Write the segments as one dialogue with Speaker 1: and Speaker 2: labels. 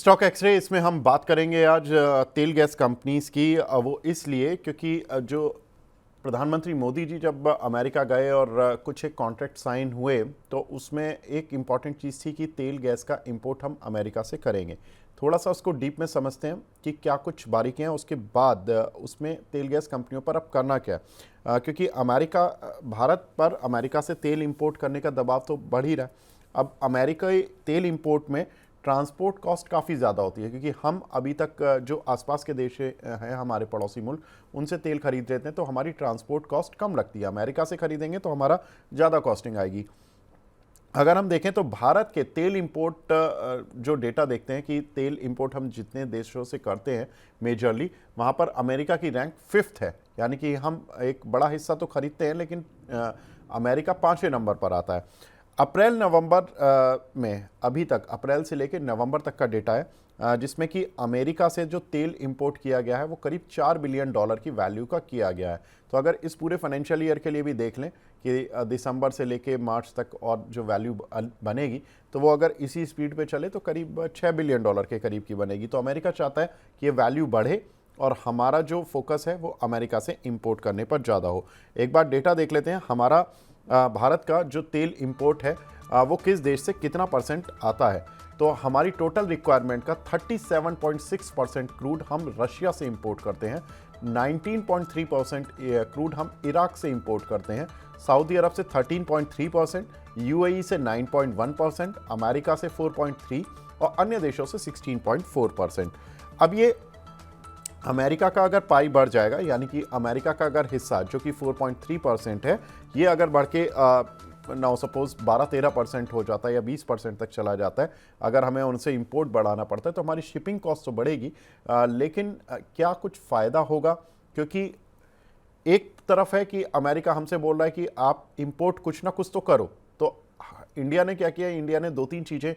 Speaker 1: Stock x ray इसमें हम बात करेंगे आज तेल गैस कंपनीज की। वो इसलिए क्योंकि जो प्रधानमंत्री मोदी जी जब अमेरिका गए और कुछ एक कॉन्ट्रैक्ट साइन हुए तो उसमें एक इम्पॉर्टेंट चीज़ थी कि तेल गैस का इंपोर्ट हम अमेरिका से करेंगे। थोड़ा सा उसको डीप में समझते हैं कि क्या कुछ बारीकियां उसके बाद उसमें तेल गैस कंपनियों पर अब करना क्या है। क्योंकि अमेरिका भारत पर अमेरिका से तेल इंपोर्ट करने का दबाव तो बढ़ ही रहा है। अब अमेरिकी तेल इंपोर्ट में ट्रांसपोर्ट कॉस्ट काफ़ी ज़्यादा होती है, क्योंकि हम अभी तक जो आसपास के देश हैं हमारे पड़ोसी मुल्क, उनसे तेल खरीद लेते हैं तो हमारी ट्रांसपोर्ट कॉस्ट कम लगती है। अमेरिका से खरीदेंगे तो हमारा ज़्यादा कॉस्टिंग आएगी। अगर हम देखें तो भारत के तेल इंपोर्ट जो डेटा देखते हैं कि तेल इंपोर्ट हम जितने देशों से करते हैं मेजरली, वहाँ पर अमेरिका की रैंक 5th है। यानी कि हम एक बड़ा हिस्सा तो खरीदते हैं लेकिन अमेरिका 5वें नंबर पर आता है। अप्रैल नवंबर में अभी तक अप्रैल से लेकर नवंबर तक का डेटा है, जिसमें कि अमेरिका से जो तेल इंपोर्ट किया गया है वो करीब $4 बिलियन की वैल्यू का किया गया है। तो अगर इस पूरे फाइनेंशियल ईयर के लिए भी देख लें कि दिसंबर से लेके मार्च तक और जो वैल्यू बनेगी तो वो अगर इसी स्पीड पे चले तो करीब $6 बिलियन के करीब की बनेगी। तो अमेरिका चाहता है कि ये वैल्यू बढ़े और हमारा जो फोकस है वो अमेरिका से इंपोर्ट करने पर ज़्यादा हो। एक बार डेटा देख लेते हैं हमारा भारत का जो तेल इंपोर्ट है वो किस देश से कितना परसेंट आता है। तो हमारी टोटल रिक्वायरमेंट का 37.6% क्रूड हम रशिया से इंपोर्ट करते हैं, 19.3% क्रूड हम इराक से इंपोर्ट करते हैं, सऊदी अरब से 13.3%, यूएई से 9.1%, अमेरिका से 4.3% और अन्य देशों से 16.4%। अब ये अमेरिका का अगर पाई बढ़ जाएगा, यानी कि अमेरिका का अगर हिस्सा जो कि 4.3% है, ये अगर बढ़ के नाउ सपोज 12-13% हो जाता है या 20% तक चला जाता है, अगर हमें उनसे इंपोर्ट बढ़ाना पड़ता है तो हमारी शिपिंग कॉस्ट तो बढ़ेगी, लेकिन क्या कुछ फ़ायदा होगा? क्योंकि एक तरफ है कि अमेरिका हमसे बोल रहा है कि आप इंपोर्ट कुछ ना कुछ तो करो। तो इंडिया ने क्या किया? इंडिया ने 2-3 चीज़ें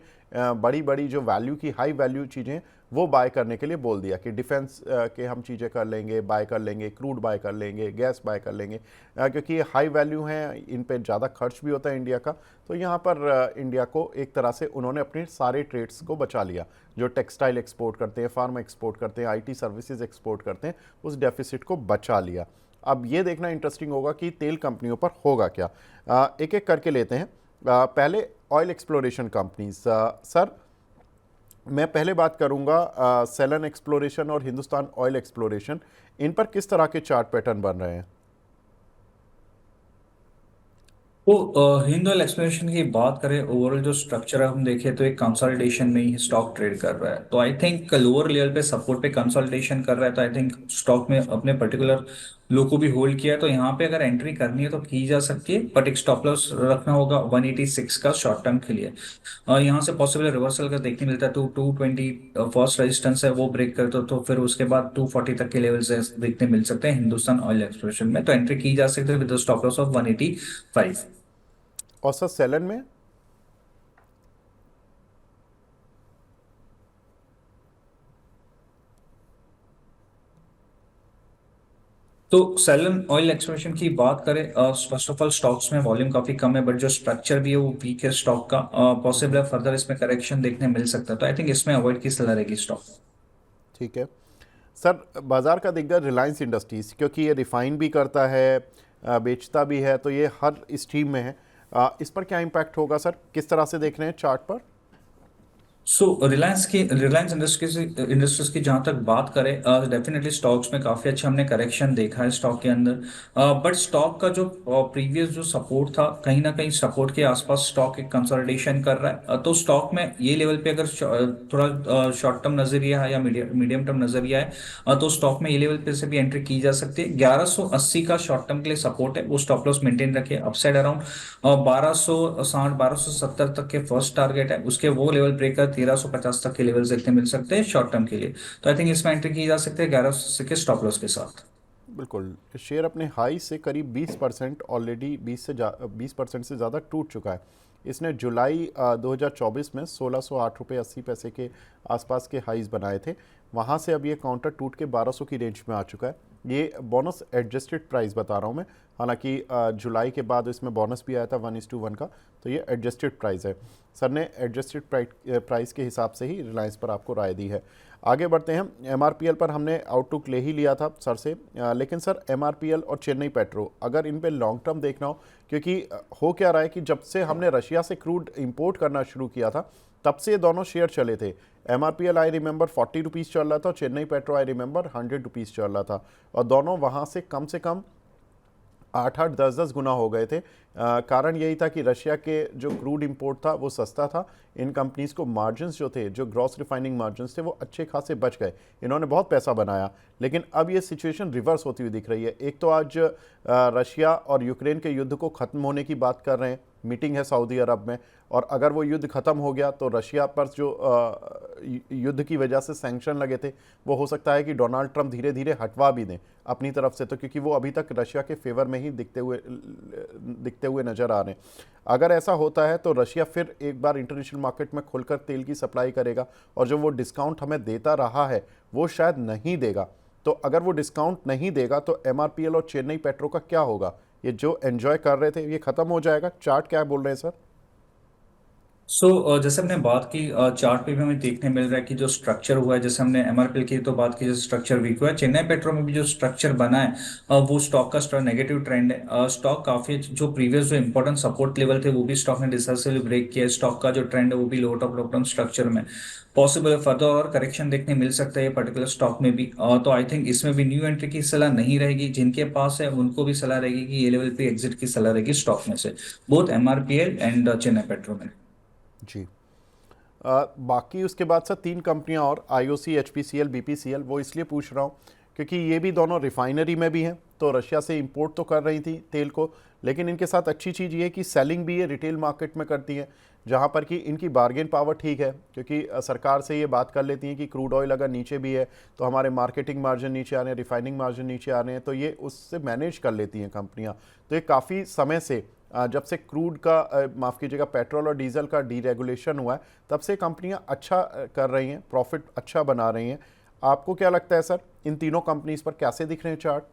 Speaker 1: बड़ी बड़ी जो वैल्यू की हाई वैल्यू चीज़ें वो बाय करने के लिए बोल दिया कि डिफेंस के हम चीज़ें कर लेंगे, बाय कर लेंगे, क्रूड बाय कर लेंगे, गैस बाय कर लेंगे, क्योंकि ये हाई वैल्यू हैं, इन पे ज़्यादा खर्च भी होता है इंडिया का। तो यहाँ पर इंडिया को एक तरह से उन्होंने अपने सारे ट्रेड्स को बचा लिया। जो टेक्सटाइल एक्सपोर्ट करते हैं, फार्मा एक्सपोर्ट करते हैं, IT सर्विसेज एक्सपोर्ट करते हैं, उस डेफिसिट को बचा लिया। अब ये देखना इंटरेस्टिंग होगा कि तेल कंपनियों पर होगा क्या। एक एक करके लेते हैं। पहले ऑयल एक्सप्लोरेशन कंपनीज। सर, मैं पहले बात करूंगा सेलन एक्सप्लोरेशन और हिंदुस्तान ऑयल एक्सप्लोरेशन, इन पर किस तरह के चार्ट पैटर्न बन रहे हैं?
Speaker 2: तो हिंद ऑयल एक्सप्लोरेशन की बात करें, ओवरऑल जो स्ट्रक्चर है हम देखें तो एक कंसोलिडेशन में ही स्टॉक ट्रेड कर रहा है। तो आई थिंक लोअर लेवल पे सपोर्ट पे कंसोलिडेशन कर रहा है, तो आई थिंक स्टॉक में अपने पर्टिकुलर लो को भी होल्ड किया है। तो यहाँ पे अगर एंट्री करनी है तो की जा सकती है, बट एक स्टॉप लॉस रखना होगा 186 का शॉर्ट टर्म के लिए। यहाँ से पॉसिबल रिवर्सल का देखने मिलता है तो 220 फर्स्ट रेजिस्टेंस है वो ब्रेक करते तो फिर उसके बाद 240 तक के लेवल से देखने मिल सकते हैं हिंदुस्तान ऑयल एक्सप्लोरेशन में। तो एंट्री की जा सकती है विद स्टॉप लॉस ऑफ 185।
Speaker 1: और सर सेलन में?
Speaker 2: तो सेलन ऑयल एक्सप्लोरेशन की बात करें, फर्स्ट ऑफ ऑल स्टॉक्स में वॉल्यूम काफी कम है, बट जो स्ट्रक्चर भी है वो वीक है स्टॉक का। पॉसिबल है फर्दर इसमें करेक्शन देखने मिल सकता है, तो आई थिंक इसमें अवॉइड की सलाह रहेगी स्टॉक।
Speaker 1: ठीक है सर। बाजार का दिग्गज रिलायंस इंडस्ट्रीज, क्योंकि ये रिफाइन भी करता है, बेचता भी है, तो ये हर स्ट्रीम में है। इस पर क्या इम्पैक्ट होगा सर? किस तरह से देख रहे हैं चार्ट पर?
Speaker 2: सो रिलायंस इंडस्ट्रीज की जहां तक बात करें, डेफिनेटली स्टॉक्स में काफी अच्छा हमने करेक्शन देखा है स्टॉक के अंदर। बट स्टॉक का जो प्रीवियस जो सपोर्ट था, कहीं ना कहीं सपोर्ट के आसपास स्टॉक एक कंसोलिडेशन कर रहा है। तो स्टॉक में ये लेवल पे अगर थोड़ा शॉर्ट टर्म नजरिया है या मीडियम टर्म नजरिया है, तो स्टॉक में ये लेवल पे से भी एंट्री की जा सकती है। 1180 का शॉर्ट टर्म के लिए सपोर्ट है, वो स्टॉप लॉस मेंटेन रखे। अपसाइड अराउंड 1260 1270 तक के फर्स्ट टारगेट है, उसके वो लेवल ब्रेकर 1350 तक के लेवल देखने मिल सकते हैं शॉर्ट टर्म के लिए। तो आई थिंक इसमें एंट्री की जा सकती है 1180 के स्टॉप लॉस के साथ।
Speaker 1: बिल्कुल। शेयर अपने हाई से करीब 20% ऑलरेडी 20% से ज़्यादा टूट चुका है। इसने जुलाई 2024 में 1608 रुपये 80 पैसे के आसपास के हाईज बनाए थे। वहाँ से अब ये काउंटर टूट के 1200 की रेंज में आ चुका है। ये बोनस एडजस्टेड प्राइस बता रहा हूँ मैं। हालांकि जुलाई के बाद इसमें बोनस भी आया था 1:1 का, तो ये एडजस्टेड प्राइस है। सर ने एडजस्टेड प्राइस के हिसाब से ही रिलायंस पर आपको राय दी है। आगे बढ़ते हैं। एमआरपीएल पर हमने आउटलुक ले ही लिया था सर से, लेकिन सर एमआरपीएल और चेन्नई पेट्रो अगर इन पे लॉन्ग टर्म देखना हो, क्योंकि हो क्या रहा है कि जब से हमने रशिया से क्रूड इंपोर्ट करना शुरू किया था तब से ये दोनों शेयर चले थे। एमआरपीएल आई रिमेंबर 40 रुपीज़ चल रहा था और Chennai petro I remember 100 rupees चल रहा था, और दोनों वहाँ से कम 8-8 10-10 गुना हो गए थे। कारण यही था कि रशिया के जो क्रूड इंपोर्ट था वो सस्ता था, इन कंपनीज़ को मार्जिन्स जो थे, जो ग्रॉस रिफाइनिंग मार्जिन्स थे, वो अच्छे खासे बच गए, इन्होंने बहुत पैसा बनाया। लेकिन अब ये सिचुएशन रिवर्स होती हुई दिख रही है। एक तो आज रशिया और यूक्रेन के युद्ध को ख़त्म होने की बात कर रहे हैं, मीटिंग है सऊदी अरब में, और अगर वो युद्ध ख़त्म हो गया तो रशिया पर जो युद्ध की वजह से सैंक्शन लगे थे वो हो सकता है कि डोनाल्ड ट्रंप धीरे धीरे हटवा भी दें अपनी तरफ से, तो क्योंकि वो अभी तक रशिया के फेवर में ही दिखते हुए नज़र आ रहे हैं। अगर ऐसा होता है तो रशिया फिर एक बार इंटरनेशनल मार्केट में खुलकर तेल की सप्लाई करेगा, और जो वो डिस्काउंट हमें देता रहा है वो शायद नहीं देगा। तो अगर वो डिस्काउंट नहीं देगा तो एमआरपीएल और चेन्नई पेट्रो का क्या होगा? ये जो एंजॉय कर रहे थे ये खत्म हो जाएगा? चार्ट क्या बोल रहे हैं सर?
Speaker 2: जैसे हमने बात की, चार्ट पे भी हमें देखने मिल रहा है कि जो स्ट्रक्चर हुआ है, जैसे हमने एमआरपीएल की तो बात की, जैसे स्ट्रक्चर वीक हुआ है, चेन्नई पेट्रो में भी जो स्ट्रक्चर बना है वो स्टॉक का नेगेटिव ट्रेंड है। स्टॉक काफी जो प्रीवियस जो इंपॉर्टेंट सपोर्ट लेवल थे वो भी स्टॉक ने डिसाइसिवली ब्रेक किया है। स्टॉक का जो ट्रेंड है वो भी लो टॉप लॉन्ग टर्म स्ट्रक्चर में पॉसिबल है, फर्दर और करेक्शन देखने मिल सकता है ये पर्टिकुलर स्टॉक में भी। तो आई थिंक इसमें भी न्यू एंट्री की सलाह नहीं रहेगी, जिनके पास है उनको भी सलाह रहेगी कि ये लेवल पे एग्जिट की सलाह रहेगी स्टॉक में से, both MRPL and Chennai petro में।
Speaker 1: जी। बाकी उसके बाद सर तीन कंपनियां और आईओसी, एचपीसीएल, बीपीसीएल, वो इसलिए पूछ रहा हूँ क्योंकि ये भी दोनों रिफाइनरी में भी हैं, तो रशिया से इंपोर्ट तो कर रही थी तेल को, लेकिन इनके साथ अच्छी चीज़ ये है कि सेलिंग भी ये रिटेल मार्केट में करती हैं, जहाँ पर कि इनकी बार्गेन पावर ठीक है, क्योंकि सरकार से ये बात कर लेती हैं कि क्रूड ऑयल अगर नीचे भी है तो हमारे मार्केटिंग मार्जिन नीचे आ रहे हैं, रिफाइनिंग मार्जिन नीचे आ रहे हैं, तो ये उससे मैनेज कर लेती हैं कंपनियाँ। तो ये काफ़ी समय से जब से क्रूड का माफ़ कीजिएगा पेट्रोल और डीजल का डीरेगुलेशन हुआ है तब से कंपनियां अच्छा कर रही हैं, प्रॉफिट अच्छा बना रही हैं। आपको क्या लगता है सर, इन तीनों कंपनीज पर कैसे दिख रहे हैं चार्ट?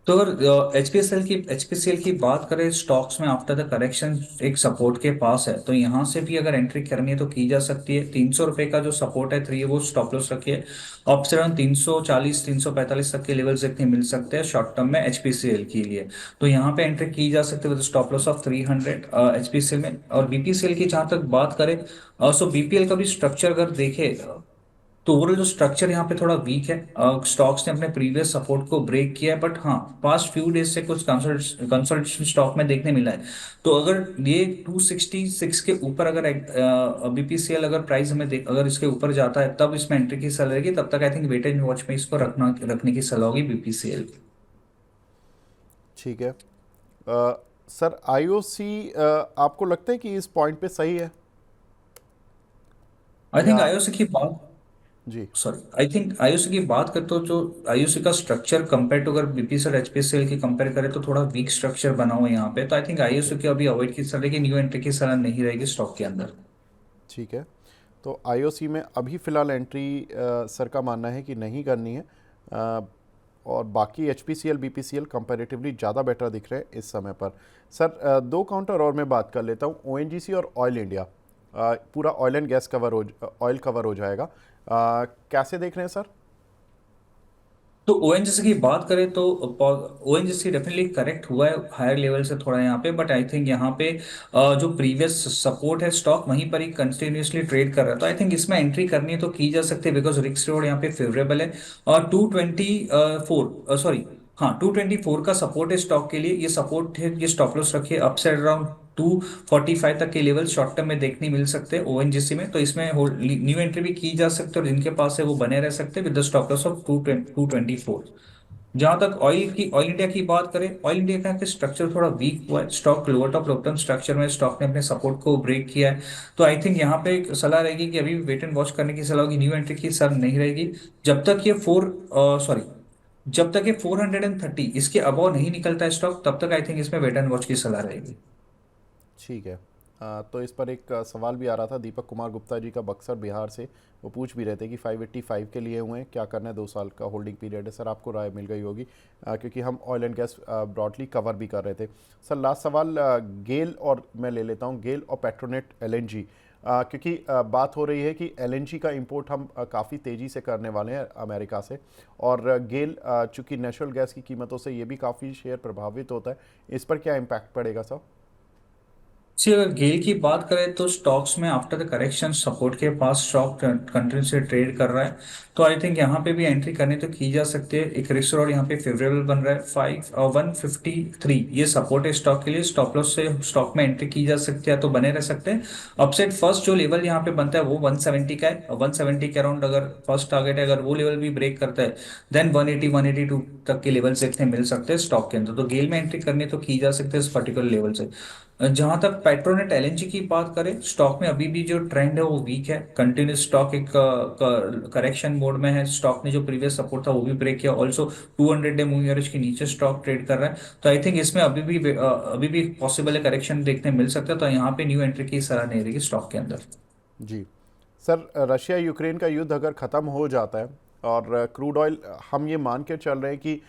Speaker 2: तो अगर एचपीसीएल की बात करें स्टॉक्स में, आफ्टर द करेक्शन एक सपोर्ट के पास है, तो यहाँ से भी अगर एंट्री करनी है तो की जा सकती है। 300 रुपए का जो सपोर्ट है, थ्री, वो स्टॉप लॉस रखिए। ऑप्शन अराउंड 340 345 तक के लेवल्स देखने मिल सकते हैं शॉर्ट टर्म में एचपीसीएल के लिए, तो यहाँ पे एंट्री की जा सकती है with stop loss of 300 HPCL में। और बीपीसीएल की जहां तक बात करें, सो बीपीएल का भी स्ट्रक्चर अगर देखे तो ओवरऑल जो स्ट्रक्चर यहाँ पे थोड़ा वीक है। स्टॉक्स ने अपने प्रीवियस सपोर्ट को ब्रेक किया है, बट हाँ पास्ट फ्यू डेज से कुछ कंसोलिडेशन स्टॉक में देखने मिला है। तो अगर ये 266 के ऊपर अगर बीपीसीएल अगर प्राइस हमें अगर इसके ऊपर जाता है तब इसमें एंट्री की सलाह रहेगी, तब तक I think wait and watch में इसको रखने की सलाह होगी बीपीसीएल।
Speaker 1: ठीक है। सर आईओसी आपको लगता है कि इस पॉइंट पे सही है
Speaker 2: आई थिंक
Speaker 1: या?
Speaker 2: आईओसी की बात
Speaker 1: जी।
Speaker 2: सॉरी आई थिंक आईओसी की बात करते हो, जो आईओसी का स्ट्रक्चर कंपेयर टू अगर बीपीसीएल एचपीसीएल की कंपेयर करें तो थोड़ा वीक स्ट्रक्चर बना हुआ है यहाँ पे, तो आई थिंक
Speaker 1: ओके।
Speaker 2: आईओसी की अभी अवॉइड की सलाह, न्यू एंट्री की सलाह नहीं रहेगी स्टॉक के अंदर।
Speaker 1: ठीक है। तो आईओसी में अभी फ़िलहाल एंट्री सर का मानना है कि नहीं करनी है, और बाकी एचपीसीएल, बीपीसीएल कंपैरेटिवली ज़्यादा बेटर दिख रहे हैं इस समय पर। सर दो काउंटर और मैं बात कर लेता हूँ, ओएनजीसी और ऑयल इंडिया। पूरा oil and gas oil cover हो जाएगा। कैसे देख रहे हैं सर?
Speaker 2: तो ओएनजीसी की बात करें तो ओएनजीसी डेफिनेटली करेक्ट हुआ है हायर लेवल से थोड़ा यहाँ पे, बट आई थिंक यहाँ पे जो प्रीवियस सपोर्ट है स्टॉक वहीं पर ही कंटिन्यूअसली ट्रेड कर रहा है, तो आई थिंक इसमें एंट्री करनी है तो की जा सकती है, बिकॉज रिस्क रिवॉर्ड यहाँ पे फेवरेबल है। और 224, सॉरी, हाँ 224 का सपोर्ट है स्टॉक के लिए, ये सपोर्ट है, ये स्टॉप लॉस रखिए। अपसाइड अराउंड 245 तक के लेवल शॉर्ट टर्म में देखने मिल सकते हैं ओएनजीसी में, तो इसमें न्यू एंट्री भी की जा सकती है, और जिनके पास है वो बने रह सकते हैं with the stop loss of 224। जहां तक ऑयल इंडिया की बात करें, ऑयल इंडिया का स्ट्रक्चर थोड़ा वीक हुआ है, stock lower top long term structure में स्टॉक ने अपने सपोर्ट को ब्रेक किया है। तो आई थिंक यहाँ पे एक सलाह रहेगी कि अभी वेट एंड वॉच करने की सलाह होगी, न्यू एंट्री की सलाह नहीं रहेगी जब तक ये सॉरी जब तक ये 430 इसके अबव नहीं निकलता है स्टॉक, तब तक आई थिंक इसमें वेट एंड वॉच की सलाह रहेगी।
Speaker 1: ठीक है। तो इस पर एक सवाल भी आ रहा था, दीपक कुमार गुप्ता जी का बक्सर बिहार से, वो पूछ भी रहे थे कि 585 के लिए हुए हैं, क्या करना है, 2 साल का होल्डिंग पीरियड है। सर आपको राय मिल गई होगी क्योंकि हम oil and gas broadly cover भी कर रहे थे। सर लास्ट सवाल, गेल और मैं ले लेता हूँ, गेल और पेट्रोनेट एलएनजी, क्योंकि बात हो रही है कि एलएनजी का इंपोर्ट हम काफ़ी तेज़ी से करने वाले हैं अमेरिका से, और गेल चूँकि नेचुरल गैस की कीमतों से ये भी काफ़ी शेयर प्रभावित होता है, इस पर क्या इम्पैक्ट पड़ेगा सर?
Speaker 2: सी अगर गेल की बात करें तो स्टॉक्स में आफ्टर द करेक्शन सपोर्ट के पास स्टॉक कंट्री से ट्रेड कर रहा है। तो आई थिंक यहाँ पे भी एंट्री करनी तो की जा सकती है। एक रिस्क रॉड यहाँ पे फेवरेबल बन रहा है 153, ये सपोर्ट है स्टॉक के लिए। स्टॉप लॉस से स्टॉक में एंट्री की जा सकती है तो बने रह सकते हैं। अपसाइड फर्स्ट जो लेवल यहाँ पे बनता है वो 170 का है, 170 के अराउंड अगर फर्स्ट टारगेट है, अगर वो लेवल भी ब्रेक करता है देन 180 182 तक के लेवल देखने मिल सकते हैं स्टॉक के अंदर। तो गेल में एंट्री करनी तो की जा सकती है इस पर्टिकुलर लेवल से। जहां तक पेट्रोनेट एलएनजी की बात करें, स्टॉक में अभी भी जो ट्रेंड है वो वीक है। कंटिन्यूस स्टॉक एक करेक्शन मोड में है। स्टॉक ने जो प्रीवियस सपोर्ट था वो भी ब्रेक किया। ऑल्सो 200 डे मूविंग एवरेज के नीचे स्टॉक ट्रेड कर रहा है। तो आई थिंक इसमें अभी भी पॉसिबल है करेक्शन देखने मिल सकता है। तो यहाँ पे न्यू एंट्री की सलाह नहीं रहेगी स्टॉक के अंदर।
Speaker 1: जी सर, रशिया यूक्रेन का युद्ध अगर ख़त्म हो जाता है और क्रूड ऑयल, हम ये मान के चल रहे हैं कि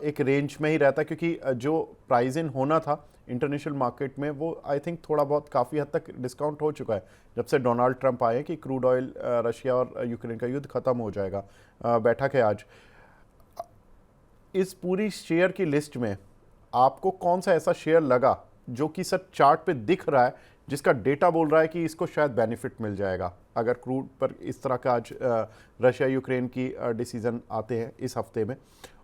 Speaker 1: एक रेंज में ही रहता है, क्योंकि जो प्राइस इन होना था इंटरनेशनल मार्केट में वो आई थिंक थोड़ा बहुत काफ़ी हद तक डिस्काउंट हो चुका है जब से डोनाल्ड ट्रंप आए कि क्रूड ऑयल रशिया और यूक्रेन का युद्ध ख़त्म हो जाएगा। बैठक है आज। इस पूरी शेयर की लिस्ट में आपको कौन सा ऐसा शेयर लगा जो कि सर चार्ट पे दिख रहा है, जिसका डेटा बोल रहा है कि इसको शायद बेनिफिट मिल जाएगा अगर क्रूड पर इस तरह का आज रशिया यूक्रेन की डिसीजन आते हैं इस हफ्ते में?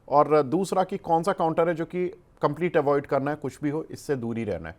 Speaker 1: और दूसरा कि कौन सा काउंटर है जो कि कंप्लीट अवॉइड करना है, कुछ भी हो इससे दूर ही रहना है?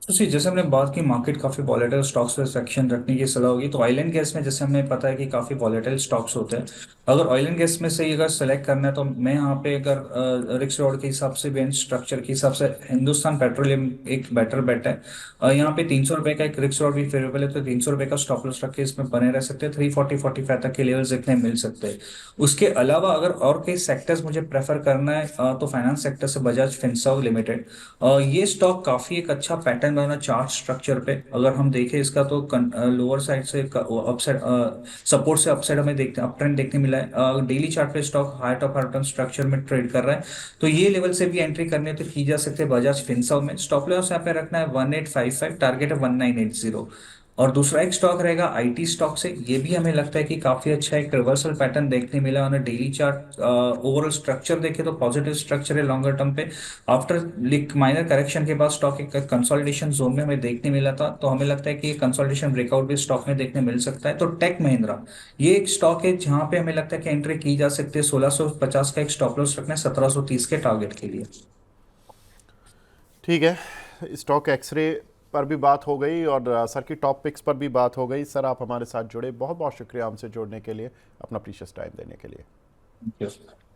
Speaker 2: तो सी जैसे हमने बात की मार्केट काफी वॉलेटाइल स्टॉक्स पे सेक्शन रखने की सलाह होगी। तो ऑयल एंड गैस में जैसे हमें पता है कि काफी वॉलेटाइल स्टॉक्स होते हैं। अगर ऑयल एंड गैस में से ही अगर सेलेक्ट करना है तो मैं यहाँ पे अगर रिक्स रॉड के हिसाब से भी स्ट्रक्चर के हिसाब से हिंदुस्तान पेट्रोलियम एक बेटर बेट है। यहाँ पे 300 रुपए का एक रिक्स रॉड भी फेवरेबल है। तो 300 रुपए का स्टॉप लॉस रख के इसमें बने रह सकते हैं। 340 45 तक के लेवल्स देखने मिल सकते हैं। उसके अलावा अगर और कई सेक्टर्स मुझे प्रेफर करना है तो फाइनेंस सेक्टर से बजाज फिनसर्व लिमिटेड, ये स्टॉक काफी एक अच्छा पैटर्न बना चार्ट स्ट्रक्चर पे। अगर हम देखें इसका तो लोअर साइड से अपसाइड सपोर्ट से अपसाइड हमें देखते अप ट्रेंड देखने मिला है। डेली चार्ट पे stock high top return structure में ट्रेड कर रहा है। तो ये लेवल से भी एंट्री करने तो की जा सकते हैं बजाज फिनसर्व में। स्टॉप लॉस यहाँ पे रखना है 1855, टारगेट है 1980। और दूसरा एक स्टॉक रहेगा आईटी स्टॉक से। ये भी हमें लगता है कि काफी अच्छा एक रिवर्सल पैटर्न देखने मिला on daily chart. Overall structure देखे तो पॉजिटिव स्ट्रक्चर है लॉन्गर टर्म पे। आफ्टर माइनर करेक्शन के बाद स्टॉक एक कंसोलिडेशन जोन में हमें देखने मिला था। तो हमें लगता है कि कंसोलिडेशन ब्रेकआउट भी स्टॉक में देखने मिल सकता है। तो टेक महिंद्रा ये एक स्टॉक है जहां पे हमें लगता है कि एंट्री की जा सकती है। 1650 का एक स्टॉप लॉस रखना है 1730 के टारगेट के लिए।
Speaker 1: ठीक है, स्टॉक एक्सरे पर भी बात हो गई और सर की टॉप पिक्स पर भी बात हो गई। सर आप हमारे साथ जुड़े, बहुत बहुत शुक्रिया हमसे जुड़ने के लिए, अपना प्रीशियस टाइम देने के लिए।
Speaker 2: Thank you.